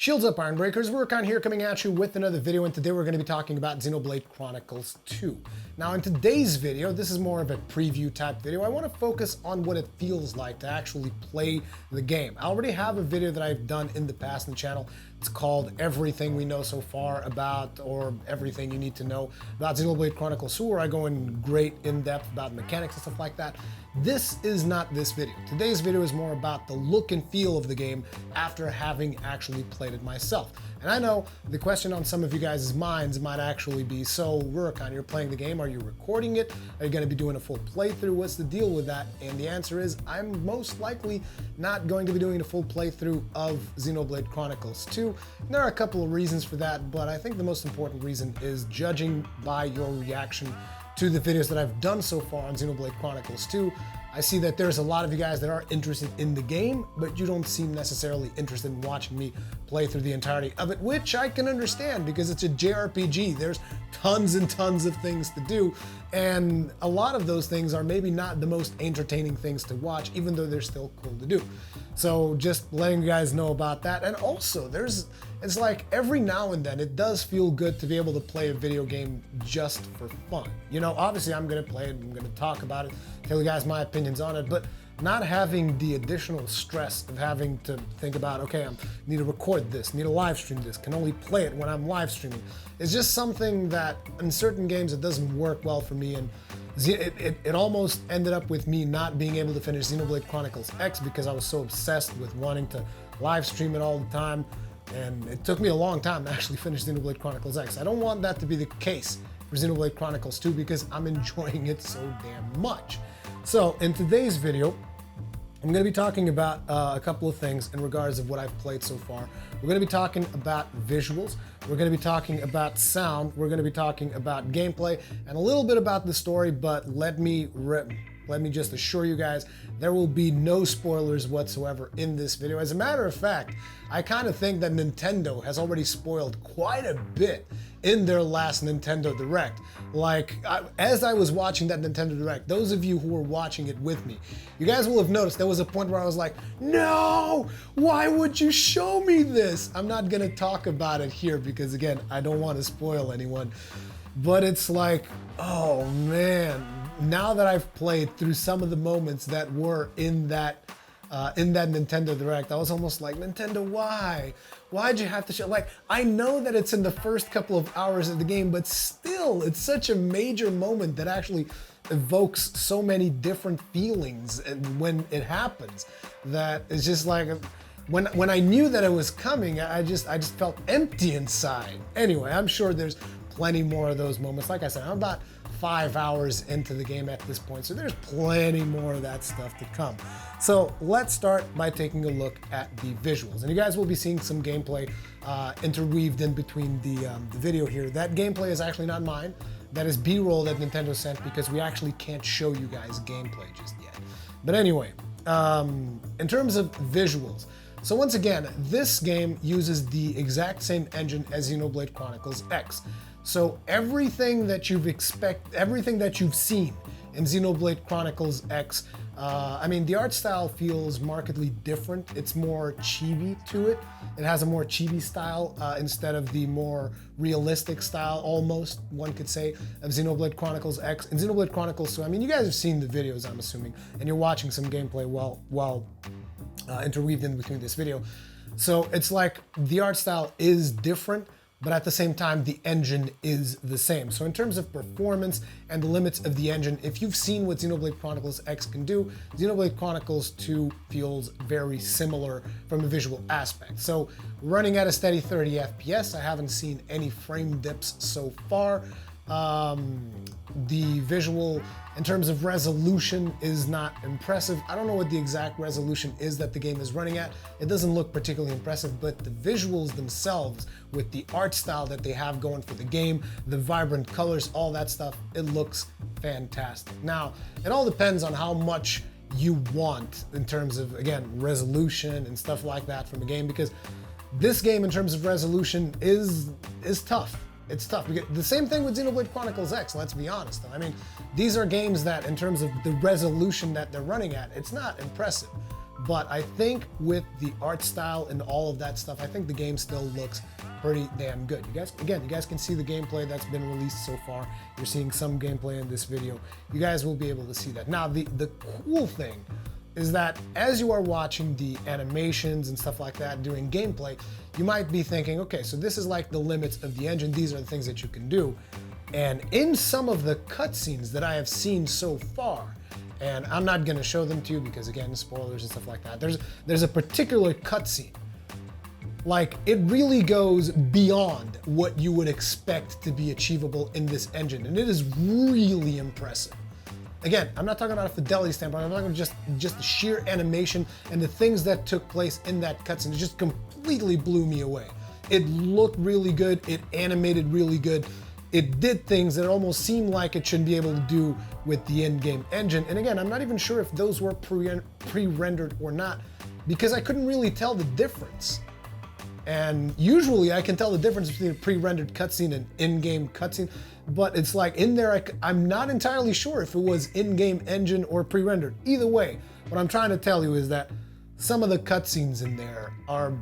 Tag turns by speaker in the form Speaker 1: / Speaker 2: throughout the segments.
Speaker 1: Shields up, Iron Breakers. Rurikhan here coming at you with another video, and today we're going to be talking about Xenoblade Chronicles 2. Now in today's video, this is more of a preview type video. I want to focus on what it feels like to actually play the game. I already have a video that I've done in the past on the channel. It's called Everything We Know So Far About, or Everything You Need to Know About Xenoblade Chronicles 2, where I go in great in-depth about mechanics and stuff like that. This is not this video. Today's video is more about the look and feel of the game after having actually played it myself. And I know the question on some of you guys' minds might actually be, so Rurikhan, you're playing the game, are you recording it? Are you going to be doing a full playthrough? What's the deal with that? And the answer is, I'm most likely not going to be doing a full playthrough of Xenoblade Chronicles 2. And there are a couple of reasons for that, but I think the most important reason is judging by your reaction to the videos that I've done so far on Xenoblade Chronicles 2. I see that there's a lot of you guys that are interested in the game, but you don't seem necessarily interested in watching me play through the entirety of it, which I can understand because it's a JRPG. There's tons and tons of things to do, and a lot of those things are maybe not the most entertaining things to watch, even though they're still cool to do. So just letting you guys know about that. And also it's like every now and then it does feel good to be able to play a video game just for fun. You know, obviously I'm gonna play it, I'm gonna talk about it, tell you guys my opinions on it, but not having the additional stress of having to think about, okay, I need to record this, need to live stream this, can only play it when I'm live streaming. It's just something that in certain games it doesn't work well for me, and it almost ended up with me not being able to finish Xenoblade Chronicles X because I was so obsessed with wanting to live stream it all the time, and it took me a long time to actually finish Xenoblade Chronicles X. I don't want that to be the case for Xenoblade Chronicles 2 because I'm enjoying it so damn much. So in today's video, I'm going to be talking about a couple of things in regards of what I've played so far. We're going to be talking about visuals, we're going to be talking about sound, we're going to be talking about gameplay, and a little bit about the story, but let me just assure you guys, there will be no spoilers whatsoever in this video. As a matter of fact, I kind of think that Nintendo has already spoiled quite a bit in their last Nintendo Direct. Like, as I was watching that Nintendo Direct, those of you who were watching it with me, you guys will have noticed there was a point where I was like, no, why would you show me this? I'm not gonna talk about it here because again, I don't want to spoil anyone, but it's like, oh man, now that I've played through some of the moments that were in that Nintendo Direct, I was almost like, Nintendo, why? Why'd you have to show? Like, I know that it's in the first couple of hours of the game, but still, it's such a major moment that actually evokes so many different feelings and when it happens, that it's just like, when I knew that it was coming, I just felt empty inside. Anyway, I'm sure there's plenty more of those moments. Like I said, I'm about 5 hours into the game at this point, so there's plenty more of that stuff to come. So let's start by taking a look at the visuals. And you guys will be seeing some gameplay interweaved in between the video here. That gameplay is actually not mine. That is B-roll that Nintendo sent because we actually can't show you guys gameplay just yet. But anyway, in terms of visuals, so once again, this game uses the exact same engine as Xenoblade Chronicles X. So everything that you've seen in Xenoblade Chronicles X, I mean, the art style feels markedly different. It's more chibi to it. It has a more chibi style instead of the more realistic style, almost, one could say, of Xenoblade Chronicles X. And Xenoblade Chronicles 2, I mean, you guys have seen the videos, I'm assuming, and you're watching some gameplay while interweaved in between this video. So it's like the art style is different, but at the same time, the engine is the same. So in terms of performance and the limits of the engine, if you've seen what Xenoblade Chronicles X can do, Xenoblade Chronicles 2 feels very similar from a visual aspect. So running at a steady 30 FPS, I haven't seen any frame dips so far. The visual, in terms of resolution, is not impressive. I don't know what the exact resolution is that the game is running at. It doesn't look particularly impressive, but the visuals themselves, with the art style that they have going for the game, the vibrant colors, all that stuff, it looks fantastic. Now, it all depends on how much you want in terms of, again, resolution and stuff like that from the game, because this game, in terms of resolution, is tough. It's tough. The same thing with Xenoblade Chronicles X, let's be honest. I mean, these are games that, in terms of the resolution that they're running at, it's not impressive. But I think with the art style and all of that stuff, I think the game still looks pretty damn good. You guys can see the gameplay that's been released so far. You're seeing some gameplay in this video. You guys will be able to see that. Now, the cool thing is that as you are watching the animations and stuff like that, doing gameplay, you might be thinking, okay, so this is like the limits of the engine. These are the things that you can do. And in some of the cutscenes that I have seen so far, and I'm not gonna show them to you because again, spoilers and stuff like that. There's a particular cutscene. Like, it really goes beyond what you would expect to be achievable in this engine, and it is really impressive. Again, I'm not talking about a fidelity standpoint, I'm talking about just the sheer animation and the things that took place in that cutscene. It just completely blew me away. It looked really good, it animated really good. It did things that almost seemed like it should be able to do with the in-game engine. And again, I'm not even sure if those were pre-rendered or not, because I couldn't really tell the difference. And usually I can tell the difference between a pre-rendered cutscene and in-game cutscene, but it's like in there, I'm not entirely sure if it was in-game engine or pre-rendered. Either way, what I'm trying to tell you is that some of the cutscenes in there are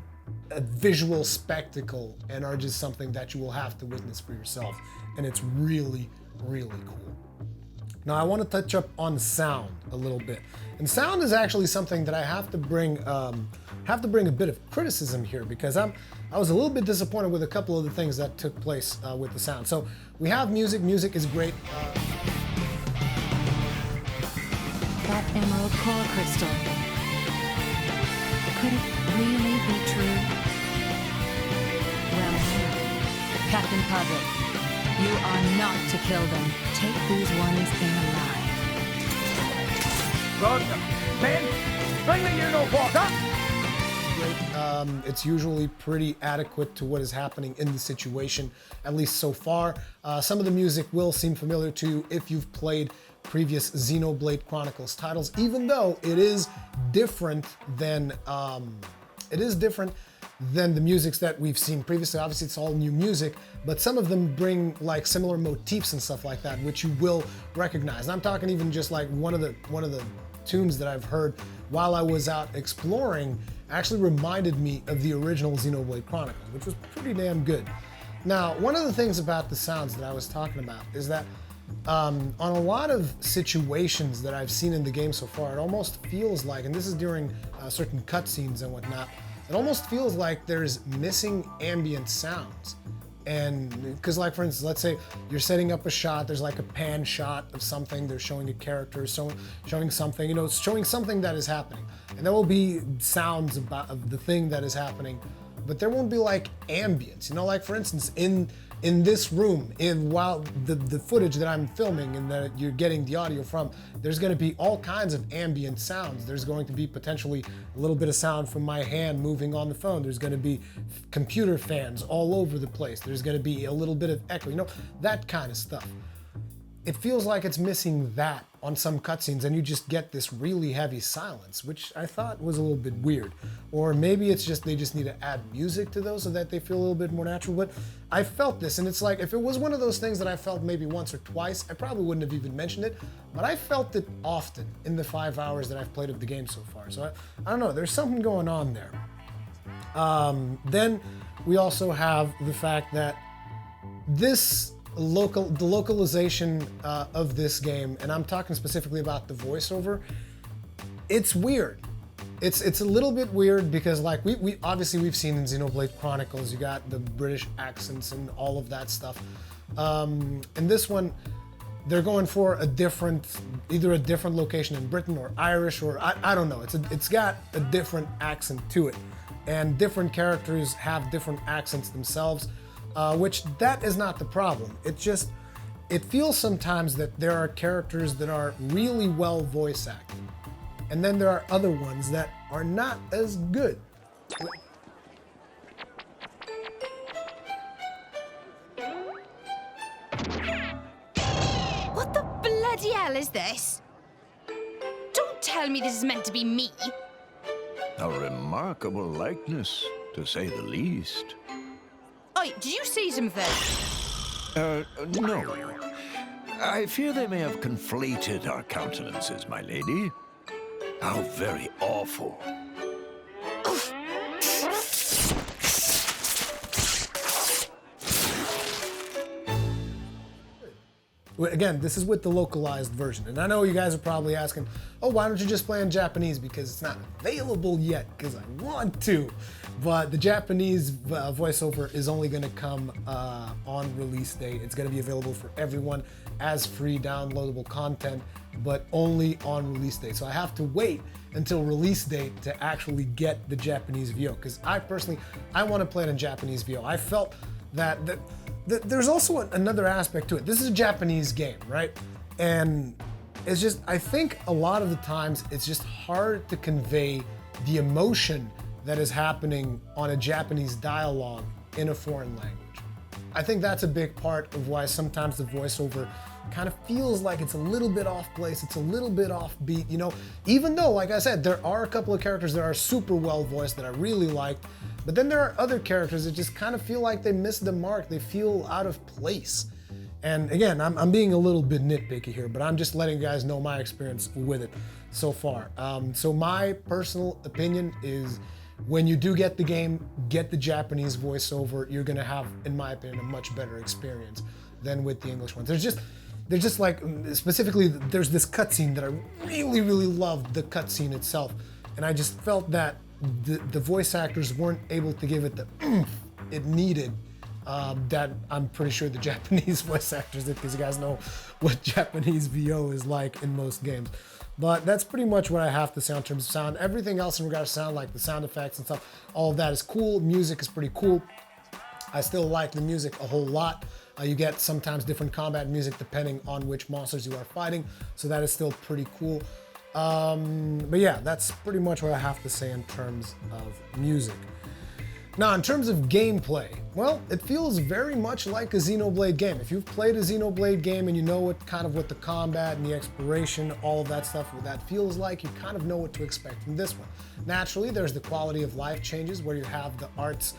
Speaker 1: a visual spectacle and are just something that you will have to witness for yourself. And it's really, really cool. Now I want to touch up on sound a little bit. And sound is actually something that I have to bring a bit of criticism here, because I was a little bit disappointed with a couple of the things that took place with the sound. So we have music. Music is great.
Speaker 2: That emerald core crystal. Could it really be true? Well, Captain Padre, you are not to kill them. Take these ones in alive.
Speaker 3: Run! Men! Bring me you-know-what!
Speaker 1: It's usually pretty adequate to what is happening in the situation, at least so far. Some of the music will seem familiar to you if you've played previous Xenoblade Chronicles titles, even though it is different than the musics that we've seen previously. Obviously, it's all new music, but some of them bring like similar motifs and stuff like that, which you will recognize. And I'm talking even just like one of the tunes that I've heard while I was out exploring actually reminded me of the original Xenoblade Chronicles, which was pretty damn good. Now, one of the things about the sounds that I was talking about is that on a lot of situations that I've seen in the game so far, it almost feels like, and this is during certain cutscenes and whatnot, it almost feels like there's missing ambient sounds. And because, like, for instance, let's say you're setting up a shot, there's like a pan shot of something, they're showing a character, showing something, it's showing something that is happening. And there will be sounds of the thing that is happening, but there won't be like ambience, like, for instance, in this room, while the footage that I'm filming and that you're getting the audio from, there's going to be all kinds of ambient sounds. There's going to be potentially a little bit of sound from my hand moving on the phone. There's going to be computer fans all over the place. There's going to be a little bit of echo, that kind of stuff. It feels like it's missing that on some cutscenes, and you just get this really heavy silence, which I thought was a little bit weird. Or maybe it's just they just need to add music to those so that they feel a little bit more natural. But I felt this, and it's like, if it was one of those things that I felt maybe once or twice, I probably wouldn't have even mentioned it, but I felt it often in the 5 hours that I've played of the game so far. So I don't know, there's something going on there. Then we also have the fact that the localization of this game, and I'm talking specifically about the voiceover, it's weird. It's a little bit weird because, like, we obviously we've seen in Xenoblade Chronicles, you got the British accents and all of that stuff. In this one, they're going for either a different location in Britain or Irish, or I don't know. It's got a different accent to it, and different characters have different accents themselves. Which that is not the problem. It feels sometimes that there are characters that are really well voice acted, and then there are other ones that are not as good.
Speaker 4: What the bloody hell is this? Don't tell me this is meant to be me.
Speaker 5: A remarkable likeness, to say the least.
Speaker 4: Oi, did you see something?
Speaker 5: No. I fear they may have conflated our countenances, my lady. How very awful.
Speaker 1: Again, this is with the localized version, and I know you guys are probably asking, oh, why don't you just play in Japanese? Because it's not available yet, because I want to. But the Japanese voiceover is only going to come on release date. It's going to be available for everyone as free downloadable content, but only on release date. So I have to wait until release date to actually get the Japanese VO, because I personally, I want to play it in Japanese VO. I felt that there's also another aspect to it. This is a Japanese game, right? And it's just, I think a lot of the times it's just hard to convey the emotion that is happening on a Japanese dialogue in a foreign language. I think that's a big part of why sometimes the voiceover kind of feels like it's a little bit off place, it's a little bit off beat, you know, even though, like I said, there are a couple of characters that are super well voiced that I really liked, but then there are other characters that just kind of feel like they missed the mark, they feel out of place. And again, I'm being a little bit nitpicky here, but I'm just letting you guys know my experience with it so far. So my personal opinion is, when you do get the game, get the Japanese voiceover. You're gonna have, in my opinion, a much better experience than with the English ones. There's just like, specifically, there's this cutscene that I really, really loved, the cutscene itself. And I just felt that the voice actors weren't able to give it the oomph it needed that I'm pretty sure the Japanese voice actors did, because you guys know what Japanese VO is like in most games. But that's pretty much what I have to say in terms of sound. Everything else in regards to sound, like the sound effects and stuff, all of that is cool. Music is pretty cool. I still like the music a whole lot. You get sometimes different combat music depending on which monsters you are fighting, so that is still pretty cool. But yeah, that's pretty much what I have to say in terms of music. Now, in terms of gameplay, well, it feels very much like a Xenoblade game. If you've played a Xenoblade game and you know what the combat and the exploration, all of that stuff, what that feels like, you kind of know what to expect from this one. Naturally, there's the quality of life changes where you have the arts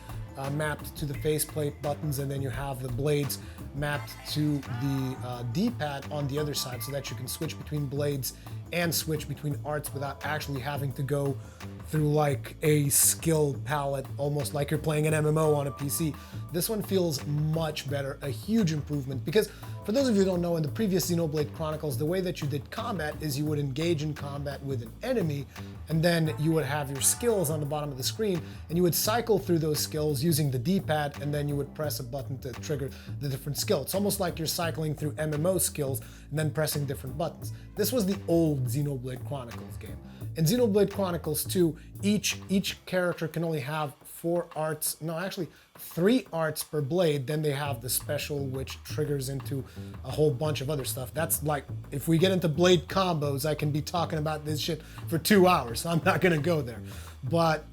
Speaker 1: mapped to the faceplate buttons, and then you have the blades mapped to the D-pad on the other side, so that you can switch between blades and switch between arts without actually having to go through like a skill palette, almost like you're playing an MMO on a PC. This one feels much better, a huge improvement, because for those of you who don't know, in the previous Xenoblade Chronicles, the way that you did combat is you would engage in combat with an enemy, and then you would have your skills on the bottom of the screen, and you would cycle through those skills using the D-pad, and then you would press a button to trigger the different skill. It's almost like you're cycling through MMO skills and then pressing different buttons. This was the old Xenoblade Chronicles game. In Xenoblade Chronicles 2, each character can only have 3 arts per blade. Then they have the special, which triggers into a whole bunch of other stuff. That's like, if we get into blade combos, I can be talking about this shit for 2 hours, so I'm not gonna go there. But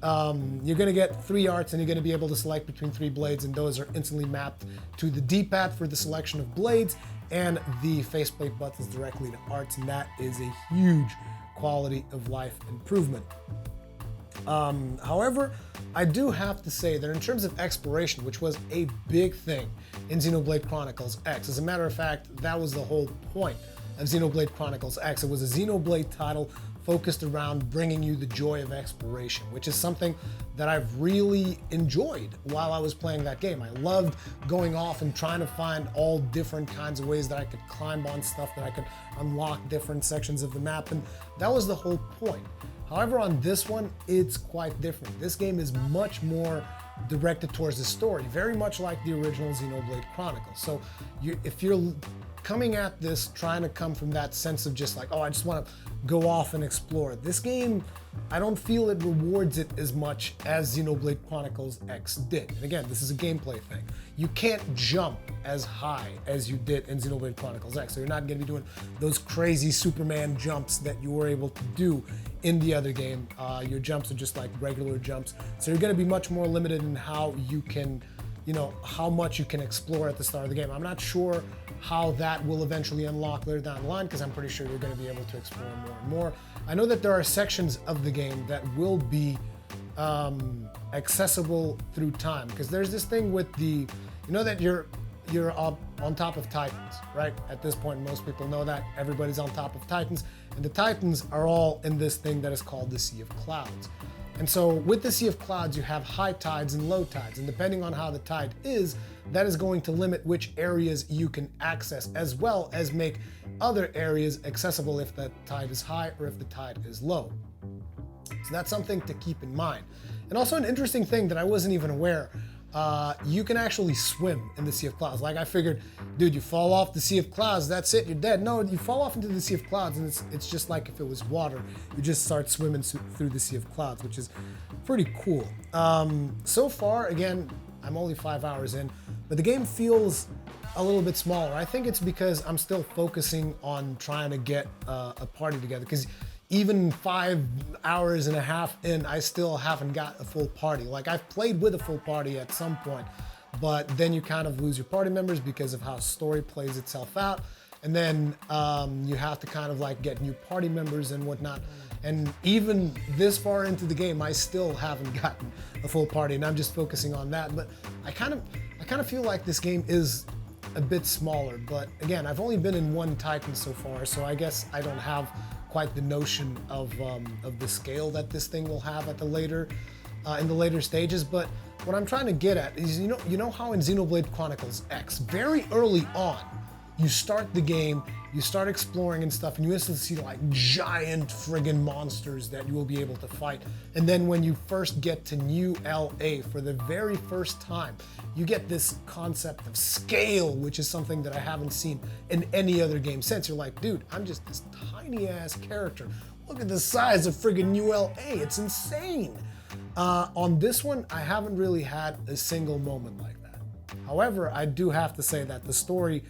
Speaker 1: you're gonna get 3 arts, and you're gonna be able to select between 3 blades, and those are instantly mapped to the D-pad for the selection of blades, and the faceplate buttons directly to arts, and that is a huge quality of life improvement. However, I do have to say that in terms of exploration, which was a big thing in Xenoblade Chronicles X, as a matter of fact, that was the whole point of Xenoblade Chronicles X. It was a Xenoblade title focused around bringing you the joy of exploration, which is something that I've really enjoyed while I was playing that game. I loved going off and trying to find all different kinds of ways that I could climb on stuff, that I could unlock different sections of the map, and that was the whole point. However, on this one, it's quite different. This game is much more directed towards the story, very much like the original Xenoblade Chronicles. So if you're coming at this trying to come from that sense of just like, oh, I just want to go off and explore, this game, I don't feel it rewards it as much as Xenoblade Chronicles X did. And again, this is a gameplay thing. You can't jump as high as you did in Xenoblade Chronicles X, so you're not going to be doing those crazy Superman jumps that you were able to do in the other game. Your jumps are just like regular jumps, so you're going to be much more limited in how you can, how much you can explore at the start of the game. I'm not sure how that will eventually unlock later down the line, because I'm pretty sure you're going to be able to explore more and more. I know that there are sections of the game that will be accessible through time, because there's this thing with the, that you're up on top of Titans, right? At this point, most people know that. Everybody's on top of Titans, and the Titans are all in this thing that is called the Sea of Clouds. And so with the Sea of Clouds, you have high tides and low tides, and depending on how the tide is, that is going to limit which areas you can access, as well as make other areas accessible if the tide is high or if the tide is low. So that's something to keep in mind. And also an interesting thing that I wasn't even aware, you can actually swim in the Sea of Clouds. Like I figured, dude, you fall off the Sea of Clouds, that's it, you're dead. No, you fall off into the Sea of Clouds, and it's just like if it was water. You just start swimming through the Sea of Clouds, which is pretty cool. So far, again, I'm only 5 hours in, but the game feels a little bit smaller. I think it's because I'm still focusing on trying to get a party together, because even 5 hours and a half in, I still haven't got a full party. Like, I've played with a full party at some point, but then you kind of lose your party members because of how story plays itself out. And then you have to kind of like get new party members and whatnot. And even this far into the game, I still haven't gotten a full party, and I'm just focusing on that. But I kind of feel like this game is a bit smaller. But again, I've only been in one Titan so far, so I guess I don't have quite the notion of the scale that this thing will have at the later in the later stages. But what I'm trying to get at is, you know how in Xenoblade Chronicles X, very early on, you start the game, you start exploring and stuff, and you instantly see like giant friggin' monsters that you will be able to fight. And then when you first get to New LA for the very first time, you get this concept of scale, which is something that I haven't seen in any other game since. You're like, dude, I'm just this tiny ass character. Look at the size of friggin' New LA, it's insane. On this one, I haven't really had a single moment like that. However, I do have to say that the story,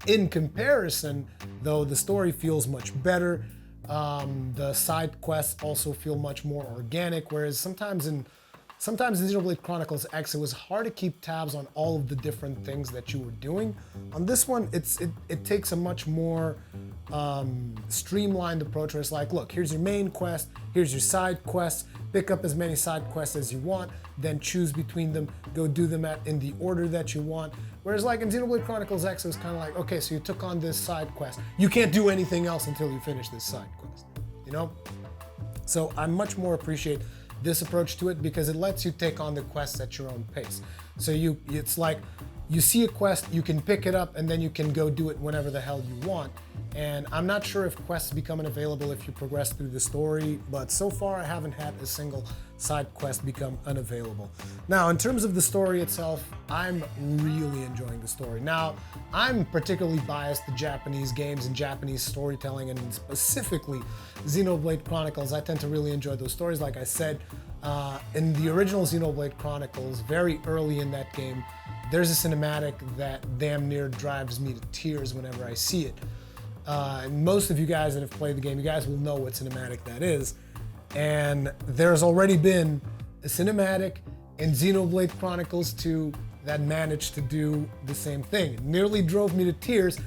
Speaker 1: in comparison, though the story feels much better, the side quests also feel much more organic, whereas sometimes in Xenoblade Chronicles X, it was hard to keep tabs on all of the different things that you were doing. On this one, it takes a much more streamlined approach, where it's like, look, here's your main quest, here's your side quests, pick up as many side quests as you want, then choose between them, go do them in the order that you want. Whereas like in Xenoblade Chronicles X, it was kind of like, okay, so you took on this side quest. You can't do anything else until you finish this side quest, you know? So I much more appreciate this approach to it, because it lets you take on the quests at your own pace. So it's like, you see a quest, you can pick it up, and then you can go do it whenever the hell you want. And I'm not sure if quests become unavailable if you progress through the story, but so far I haven't had a single side quest become unavailable. Now, in terms of the story itself, I'm really enjoying the story. Now, I'm particularly biased to Japanese games and Japanese storytelling, and specifically Xenoblade Chronicles. I tend to really enjoy those stories. Like I said, in the original Xenoblade Chronicles, very early in that game, there's a cinematic that damn near drives me to tears whenever I see it. And most of you guys that have played the game, you guys will know what cinematic that is. And there's already been a cinematic in Xenoblade Chronicles 2 that managed to do the same thing. It nearly drove me to tears,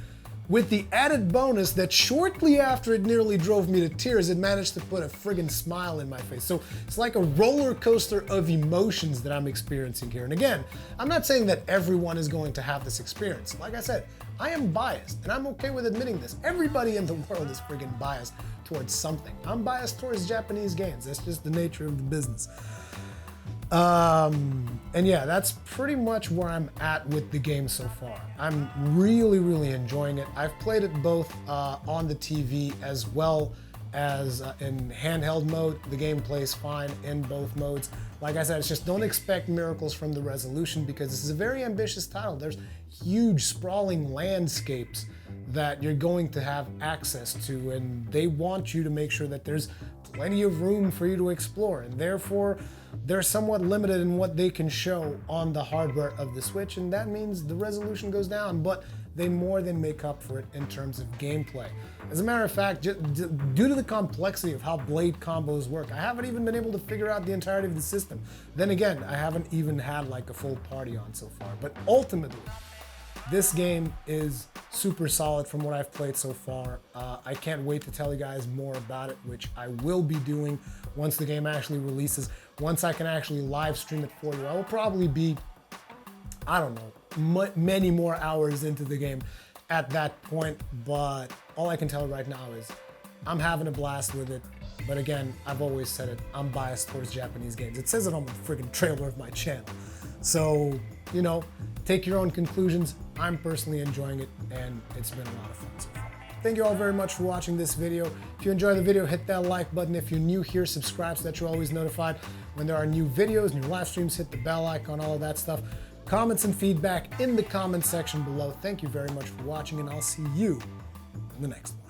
Speaker 1: with the added bonus that shortly after it nearly drove me to tears, it managed to put a friggin' smile in my face. So it's like a roller coaster of emotions that I'm experiencing here. And again, I'm not saying that everyone is going to have this experience. Like I said, I am biased, and I'm okay with admitting this. Everybody in the world is friggin' biased towards something. I'm biased towards Japanese games. That's just the nature of the business. And yeah, that's pretty much where I'm at with the game so far. I'm really, really enjoying it. I've played it both on the TV as well as in handheld mode. The game plays fine in both modes. Like I said, it's just don't expect miracles from the resolution, because this is a very ambitious title. There's huge sprawling landscapes that you're going to have access to, and they want you to make sure that there's plenty of room for you to explore, and therefore they're somewhat limited in what they can show on the hardware of the Switch, and that means the resolution goes down, but they more than make up for it in terms of gameplay. As a matter of fact, due to the complexity of how blade combos work, I haven't even been able to figure out the entirety of the system. Then again, I haven't even had like a full party on so far, but ultimately, this game is super solid from what I've played so far. I can't wait to tell you guys more about it, which I will be doing once the game actually releases. Once I can actually live stream it for you, I will probably be, I don't know, many more hours into the game at that point, but all I can tell right now is I'm having a blast with it. But again, I've always said it, I'm biased towards Japanese games. It says it on the friggin' trailer of my channel. So, you know, take your own conclusions. I'm personally enjoying it, and it's been a lot of fun so far. Thank you all very much for watching this video. If you enjoyed the video, hit that like button. If you're new here, subscribe so that you're always notified when there are new videos, new live streams. Hit the bell icon, all of that stuff. Comments and feedback in the comment section below. Thank you very much for watching, and I'll see you in the next one.